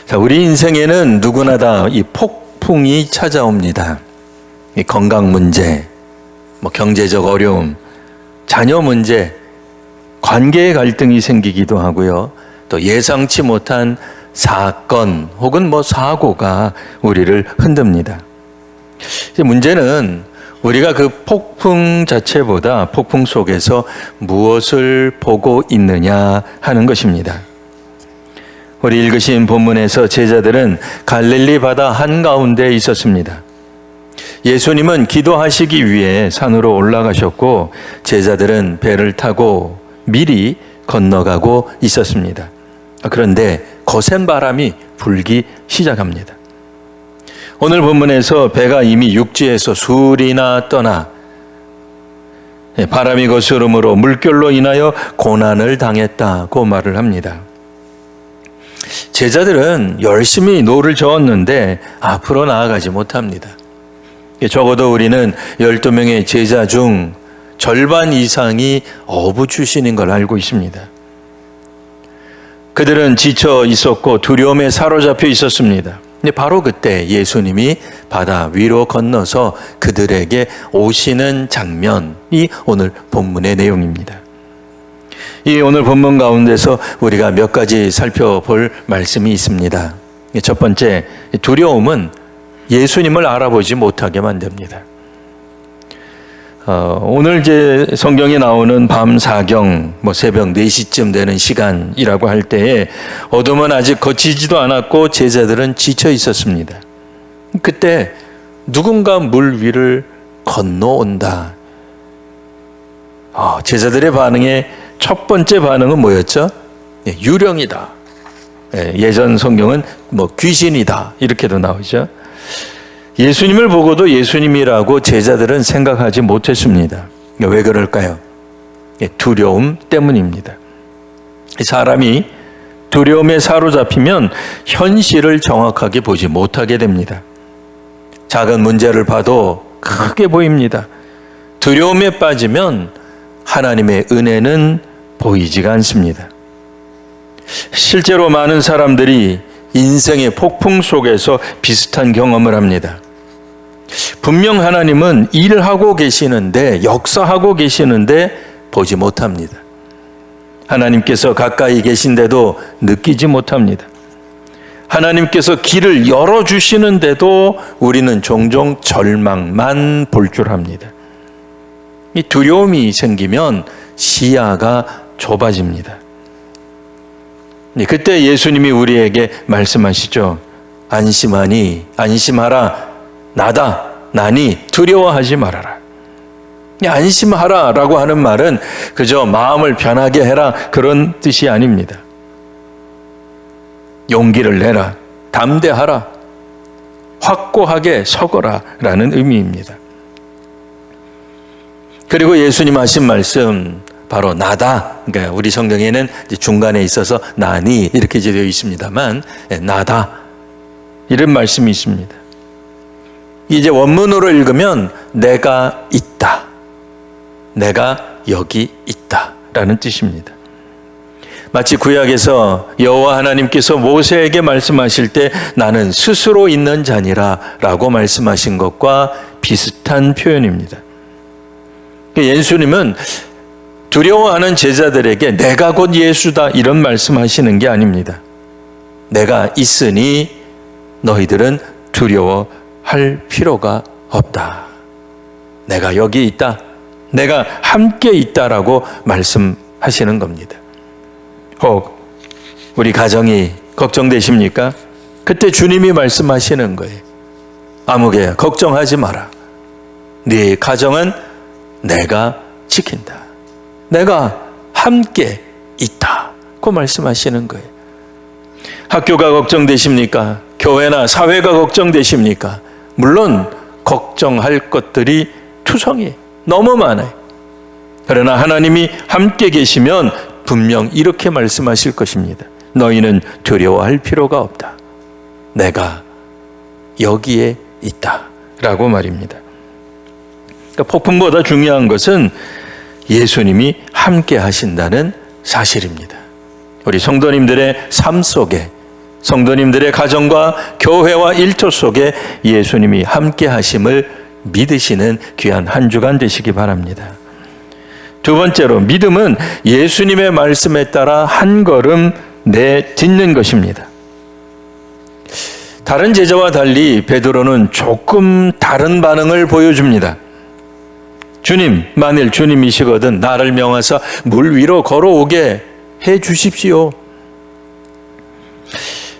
자, 우리 인생에는 누구나 다 이 폭풍이 찾아옵니다. 이 건강 문제, 경제적 어려움, 자녀 문제, 관계의 갈등이 생기기도 하고요. 또 예상치 못한 사건 혹은 사고가 우리를 흔듭니다. 이제 문제는 우리가 그 폭풍 자체보다 폭풍 속에서 무엇을 보고 있느냐 하는 것입니다. 우리 읽으신 본문에서 제자들은 갈릴리 바다 한가운데에 있었습니다. 예수님은 기도하시기 위해 산으로 올라가셨고 제자들은 배를 타고 미리 건너가고 있었습니다. 그런데 거센 바람이 불기 시작합니다. 오늘 본문에서 배가 이미 육지에서 술이나 떠나 바람이 거스름으로 물결로 인하여 고난을 당했다고 말을 합니다. 제자들은 열심히 노를 저었는데 앞으로 나아가지 못합니다. 적어도 우리는 12명의 제자 중 절반 이상이 어부 출신인 걸 알고 있습니다. 그들은 지쳐 있었고 두려움에 사로잡혀 있었습니다. 근데 바로 그때 예수님이 바다 위로 건너서 그들에게 오시는 장면이 오늘 본문의 내용입니다. 이 오늘 본문 가운데서 우리가 몇 가지 살펴볼 말씀이 있습니다. 첫 번째, 두려움은 예수님을 알아보지 못하게 만듭니다. 오늘 이제 성경에 나오는 밤 사경, 새벽 4시쯤 되는 시간이라고 할 때에 어둠은 아직 걷히지도 않았고 제자들은 지쳐 있었습니다. 그때 누군가 물 위를 건너온다. 제자들의 반응에 첫 번째 반응은 뭐였죠? 유령이다. 예전 성경은 귀신이다 이렇게도 나오죠. 예수님을 보고도 예수님이라고 제자들은 생각하지 못했습니다. 왜 그럴까요? 두려움 때문입니다. 사람이 두려움에 사로잡히면 현실을 정확하게 보지 못하게 됩니다. 작은 문제를 봐도 크게 보입니다. 두려움에 빠지면 하나님의 은혜는 보이지가 않습니다. 실제로 많은 사람들이 인생의 폭풍 속에서 비슷한 경험을 합니다. 분명 하나님은 일하고 계시는데, 역사하고 계시는데 보지 못합니다. 하나님께서 가까이 계신데도 느끼지 못합니다. 하나님께서 길을 열어주시는데도 우리는 종종 절망만 볼 줄 압니다. 이 두려움이 생기면 시야가 좁아집니다. 그때 예수님이 우리에게 말씀하시죠. 안심하니, 안심하라. 나다, 나니 두려워하지 말아라. 안심하라 라고 하는 말은 그저 마음을 편하게 해라 그런 뜻이 아닙니다. 용기를 내라, 담대하라, 확고하게 서거라 라는 의미입니다. 그리고 예수님 하신 말씀 바로 나다. 그러니까 우리 성경에는 중간에 있어서 나니 이렇게 되어 있습니다만 나다 이런 말씀이 있습니다. 이제 원문으로 읽으면 내가 있다. 내가 여기 있다 라는 뜻입니다. 마치 구약에서 여호와 하나님께서 모세에게 말씀하실 때 나는 스스로 있는 자니라 라고 말씀하신 것과 비슷한 표현입니다. 예수님은 두려워하는 제자들에게 내가 곧 예수다 이런 말씀하시는 게 아닙니다. 내가 있으니 너희들은 두려워할 필요가 없다. 내가 여기 있다. 내가 함께 있다라고 말씀하시는 겁니다. 혹 우리 가정이 걱정되십니까? 그때 주님이 말씀하시는 거예요. 아무개야 걱정하지 마라. 네 가정은 내가 지킨다. 내가 함께 있다. 그 말씀하시는 거예요. 학교가 걱정되십니까? 교회나 사회가 걱정되십니까? 물론 걱정할 것들이 투성이에요. 너무 많아요. 그러나 하나님이 함께 계시면 분명 이렇게 말씀하실 것입니다. 너희는 두려워할 필요가 없다. 내가 여기에 있다. 라고 말입니다. 그러니까 폭풍보다 중요한 것은 예수님이 함께 하신다는 사실입니다. 우리 성도님들의 삶 속에 성도님들의 가정과 교회와 일터 속에 예수님이 함께 하심을 믿으시는 귀한 한 주간 되시기 바랍니다. 두 번째로, 믿음은 예수님의 말씀에 따라 한 걸음 내딛는 것입니다. 다른 제자와 달리 베드로는 조금 다른 반응을 보여줍니다. 주님, 만일 주님이시거든 나를 명하사 물 위로 걸어오게 해 주십시오.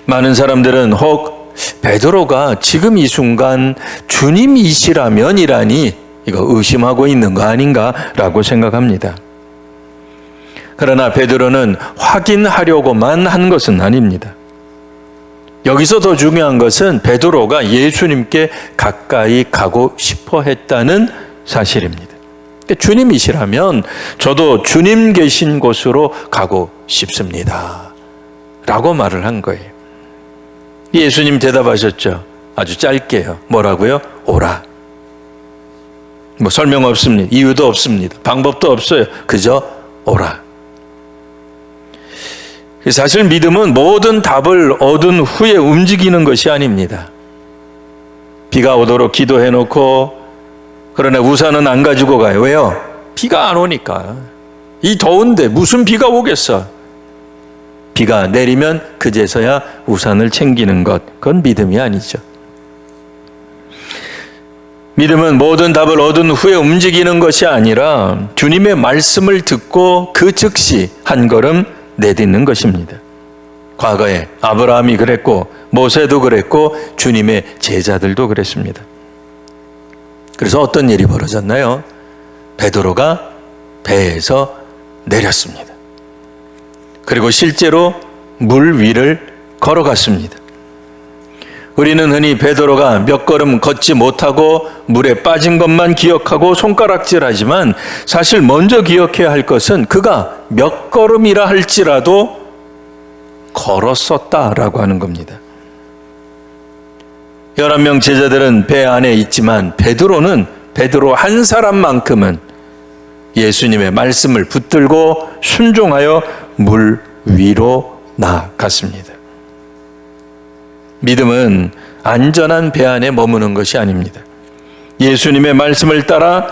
많은 사람들은 혹 베드로가 지금 이 순간 주님이시라면이라니 이거 의심하고 있는 거 아닌가라고 생각합니다. 그러나 베드로는 확인하려고만 한 것은 아닙니다. 여기서 더 중요한 것은 베드로가 예수님께 가까이 가고 싶어 했다는 사실입니다. 주님이시라면 저도 주님 계신 곳으로 가고 싶습니다 라고 말을 한 거예요. 예수님 대답하셨죠. 아주 짧게요. 뭐라고요? 오라. 뭐 설명 없습니다. 이유도 없습니다. 방법도 없어요. 그저 오라. 사실 믿음은 모든 답을 얻은 후에 움직이는 것이 아닙니다. 비가 오도록 기도해놓고 그러나 우산은 안 가지고 가요. 왜요? 비가 안 오니까. 이 더운데 무슨 비가 오겠어? 비가 내리면 그제서야 우산을 챙기는 것, 그건 믿음이 아니죠. 믿음은 모든 답을 얻은 후에 움직이는 것이 아니라 주님의 말씀을 듣고 그 즉시 한 걸음 내딛는 것입니다. 과거에 아브라함이 그랬고 모세도 그랬고 주님의 제자들도 그랬습니다. 그래서 어떤 일이 벌어졌나요? 베드로가 배에서 내렸습니다. 그리고 실제로 물 위를 걸어갔습니다. 우리는 흔히 베드로가 몇 걸음 걷지 못하고 물에 빠진 것만 기억하고 손가락질하지만 사실 먼저 기억해야 할 것은 그가 몇 걸음이라 할지라도 걸었었다라고 하는 겁니다. 11명 제자들은 배 안에 있지만 베드로 한 사람만큼은 예수님의 말씀을 붙들고 순종하여 물 위로 나아갔습니다. 믿음은 안전한 배 안에 머무는 것이 아닙니다. 예수님의 말씀을 따라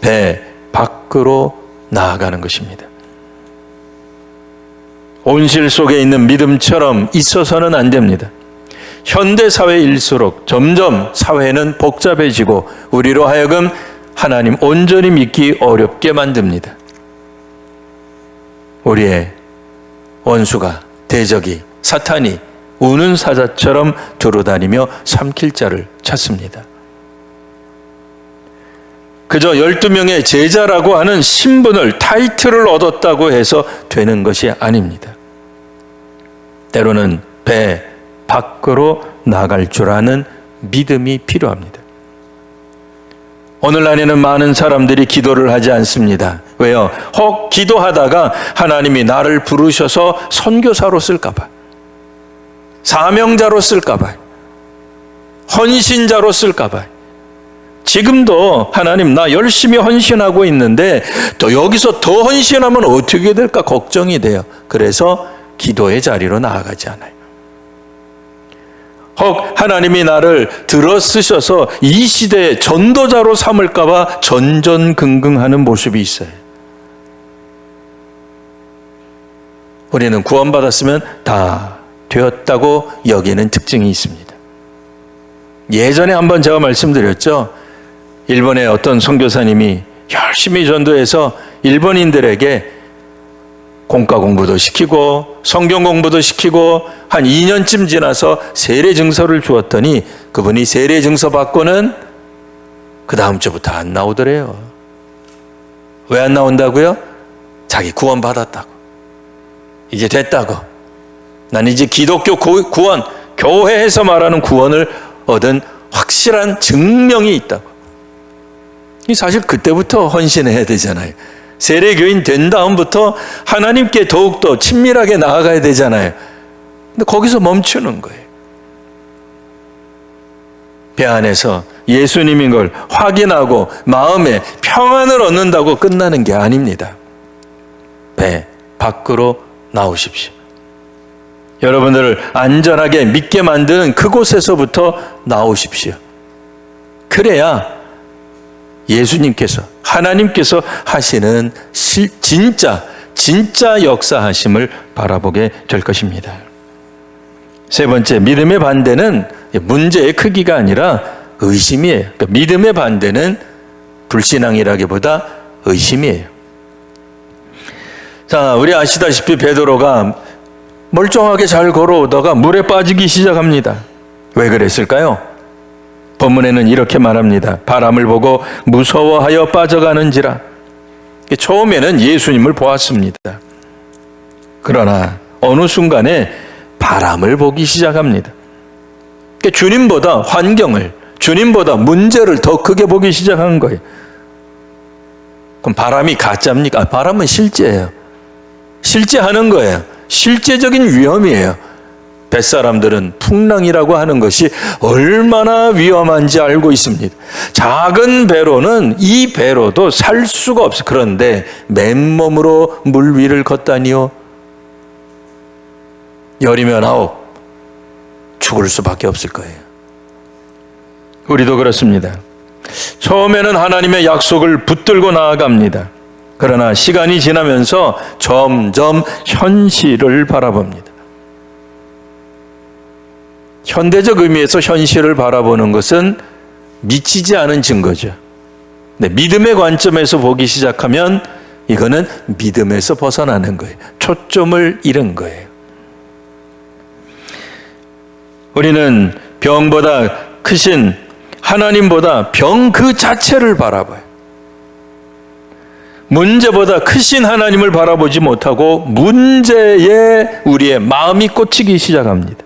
배 밖으로 나아가는 것입니다. 온실 속에 있는 믿음처럼 있어서는 안 됩니다. 현대사회일수록 점점 사회는 복잡해지고 우리로 하여금 하나님 온전히 믿기 어렵게 만듭니다. 우리의 원수가, 대적이, 사탄이 우는 사자처럼 두루다니며 삼킬 자를 찾습니다. 그저 12명의 제자라고 하는 신분을, 타이틀을 얻었다고 해서 되는 것이 아닙니다. 때로는 배 밖으로 나갈 줄 아는 믿음이 필요합니다. 오늘날에는 많은 사람들이 기도를 하지 않습니다. 왜요? 혹 기도하다가 하나님이 나를 부르셔서 선교사로 쓸까 봐, 사명자로 쓸까 봐, 헌신자로 쓸까 봐. 지금도 하나님 나 열심히 헌신하고 있는데 또 여기서 더 헌신하면 어떻게 될까 걱정이 돼요. 그래서 기도의 자리로 나아가지 않아요. 혹 하나님이 나를 들어 쓰셔서 이 시대의 전도자로 삼을까 봐 전전긍긍하는 모습이 있어요. 우리는 구원받았으면 다 되었다고 여기는 특징이 있습니다. 예전에 한번 제가 말씀드렸죠. 일본의 어떤 선교사님이 열심히 전도해서 일본인들에게 공과 공부도 시키고 성경 공부도 시키고 한 2년쯤 지나서 세례 증서를 주었더니 그분이 세례 증서 받고는 그 다음 주부터 안 나오더래요. 왜 안 나온다고요? 자기 구원 받았다고, 이제 됐다고, 난 이제 기독교 구원, 교회에서 말하는 구원을 얻은 확실한 증명이 있다고. 사실 그때부터 헌신해야 되잖아요. 세례교인 된 다음부터 하나님께 더욱더 친밀하게 나아가야 되잖아요. 근데 거기서 멈추는 거예요. 배 안에서 예수님인 걸 확인하고 마음에 평안을 얻는다고 끝나는 게 아닙니다. 배 밖으로 나오십시오. 여러분들을 안전하게 믿게 만드는 그곳에서부터 나오십시오. 그래야 예수님께서, 하나님께서 하시는 진짜 역사하심을 바라보게 될 것입니다. 세 번째, 믿음의 반대는 문제의 크기가 아니라 의심이에요. 그러니까 믿음의 반대는 불신앙이라기보다 의심이에요. 자, 우리 아시다시피 베드로가 멀쩡하게 잘 걸어오다가 물에 빠지기 시작합니다. 왜 그랬을까요? 본문에는 이렇게 말합니다. 바람을 보고 무서워하여 빠져가는지라. 처음에는 예수님을 보았습니다. 그러나 어느 순간에 바람을 보기 시작합니다. 주님보다 환경을, 주님보다 문제를 더 크게 보기 시작한 거예요. 그럼 바람이 가짜입니까? 바람은 실제예요. 실제 하는 거예요. 실제적인 위험이에요. 뱃사람들은 풍랑이라고 하는 것이 얼마나 위험한지 알고 있습니다. 작은 배로는 이 배로도 살 수가 없어요. 그런데 맨몸으로 물 위를 걷다니요. 열이면 9, 죽을 수밖에 없을 거예요. 우리도 그렇습니다. 처음에는 하나님의 약속을 붙들고 나아갑니다. 그러나 시간이 지나면서 점점 현실을 바라봅니다. 현대적 의미에서 현실을 바라보는 것은 미치지 않은 증거죠. 믿음의 관점에서 보기 시작하면 이거는 믿음에서 벗어나는 거예요. 초점을 잃은 거예요. 우리는 병보다 크신 하나님보다 병 그 자체를 바라봐요. 문제보다 크신 하나님을 바라보지 못하고 문제에 우리의 마음이 꽂히기 시작합니다.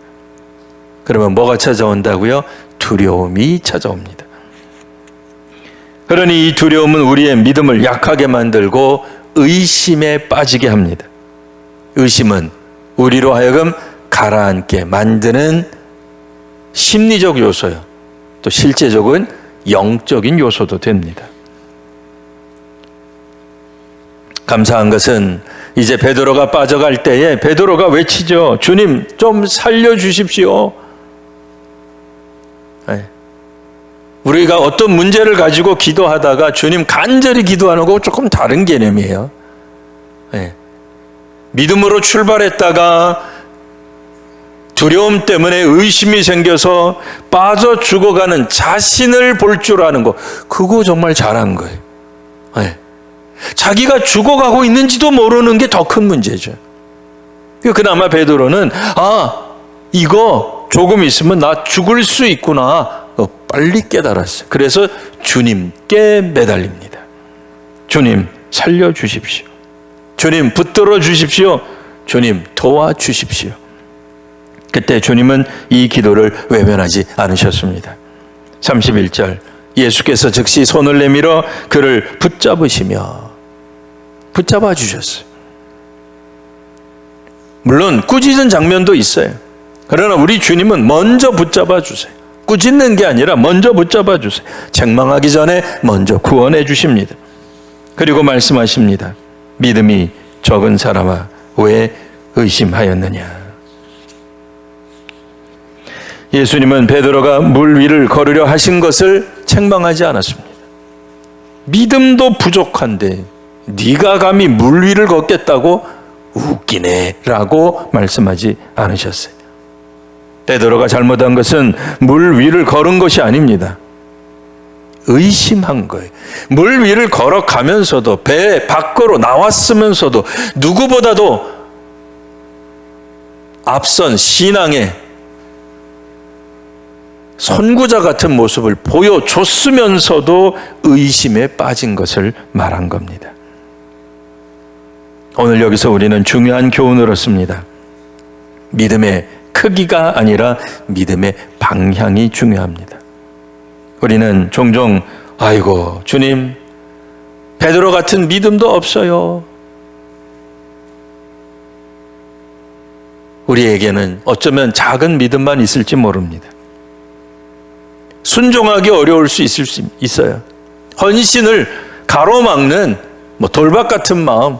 그러면 뭐가 찾아온다고요? 두려움이 찾아옵니다. 그러니 이 두려움은 우리의 믿음을 약하게 만들고 의심에 빠지게 합니다. 의심은 우리로 하여금 가라앉게 만드는 심리적 요소요. 또 실제적인 영적인 요소도 됩니다. 감사한 것은 이제 베드로가 빠져갈 때에 베드로가 외치죠. 주님 좀 살려주십시오. 우리가 어떤 문제를 가지고 기도하다가 주님 간절히 기도하는 거 조금 다른 개념이에요. 믿음으로 출발했다가 두려움 때문에 의심이 생겨서 빠져 죽어가는 자신을 볼 줄 아는 거, 그거 정말 잘한 거예요. 자기가 죽어가고 있는지도 모르는 게 더 큰 문제죠. 그나마 베드로는 이거 조금 있으면 나 죽을 수 있구나 빨리 깨달았어요. 그래서 주님께 매달립니다. 주님 살려주십시오. 주님 붙들어 주십시오. 주님 도와주십시오. 그때 주님은 이 기도를 외면하지 않으셨습니다. 31절, 예수께서 즉시 손을 내밀어 그를 붙잡아 주셨어요. 물론 꾸짖은 장면도 있어요. 그러나 우리 주님은 먼저 붙잡아 주세요. 꾸짖는 게 아니라 먼저 붙잡아 주세요. 책망하기 전에 먼저 구원해 주십니다. 그리고 말씀하십니다. 믿음이 적은 사람아 왜 의심하였느냐. 예수님은 베드로가 물 위를 걸으려 하신 것을 책망하지 않았습니다. 믿음도 부족한데 네가 감히 물 위를 걷겠다고? 웃기네 라고 말씀하지 않으셨어요. 베드로가 잘못한 것은 물 위를 걸은 것이 아닙니다. 의심한 거예요. 물 위를 걸어가면서도 배 밖으로 나왔으면서도 누구보다도 앞선 신앙의 선구자 같은 모습을 보여줬으면서도 의심에 빠진 것을 말한 겁니다. 오늘 여기서 우리는 중요한 교훈을 얻습니다. 믿음의 크기가 아니라 믿음의 방향이 중요합니다. 우리는 종종 아이고 주님 베드로 같은 믿음도 없어요. 우리에게는 어쩌면 작은 믿음만 있을지 모릅니다. 순종하기 어려울 수 있어요. 헌신을 가로막는 돌박 같은 마음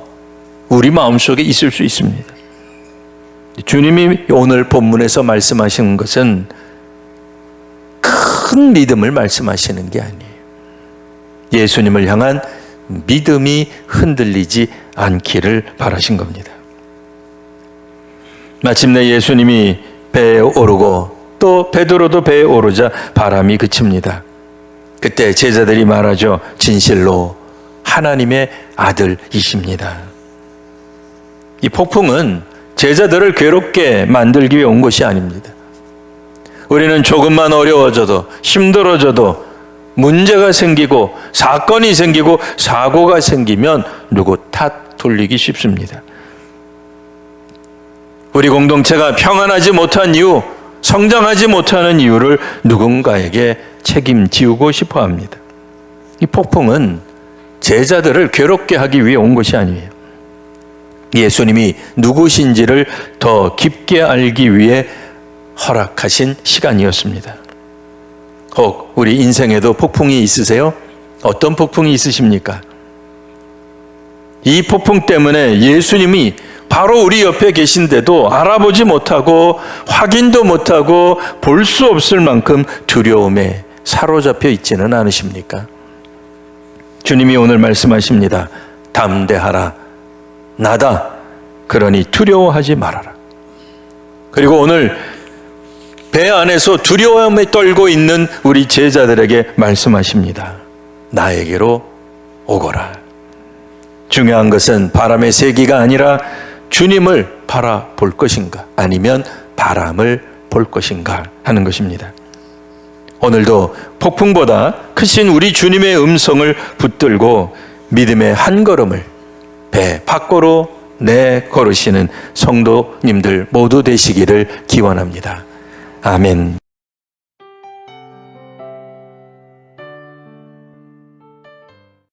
우리 마음속에 있을 수 있습니다. 주님이 오늘 본문에서 말씀하시는 것은 큰 믿음을 말씀하시는 게 아니에요. 예수님을 향한 믿음이 흔들리지 않기를 바라신 겁니다. 마침내 예수님이 배에 오르고 또 베드로도 배에 오르자 바람이 그칩니다. 그때 제자들이 말하죠. 진실로 하나님의 아들이십니다. 이 폭풍은 제자들을 괴롭게 만들기 위해 온 것이 아닙니다. 우리는 조금만 어려워져도 힘들어져도 문제가 생기고 사건이 생기고 사고가 생기면 누구 탓 돌리기 쉽습니다. 우리 공동체가 평안하지 못한 이유, 성장하지 못하는 이유를 누군가에게 책임지우고 싶어 합니다. 이 폭풍은 제자들을 괴롭게 하기 위해 온 것이 아니에요. 예수님이 누구신지를 더 깊게 알기 위해 허락하신 시간이었습니다. 혹 우리 인생에도 폭풍이 있으세요? 어떤 폭풍이 있으십니까? 이 폭풍 때문에 예수님이 바로 우리 옆에 계신데도 알아보지 못하고 확인도 못하고 볼 수 없을 만큼 두려움에 사로잡혀 있지는 않으십니까? 주님이 오늘 말씀하십니다. 담대하라. 나다. 그러니 두려워하지 말아라. 그리고 오늘 배 안에서 두려움에 떨고 있는 우리 제자들에게 말씀하십니다. 나에게로 오거라. 중요한 것은 바람의 세기가 아니라 주님을 바라볼 것인가 아니면 바람을 볼 것인가 하는 것입니다. 오늘도 폭풍보다 크신 우리 주님의 음성을 붙들고 믿음의 한 걸음을 배 밖으로 내걸으시는 성도님들 모두 되시기를 기원합니다. 아멘.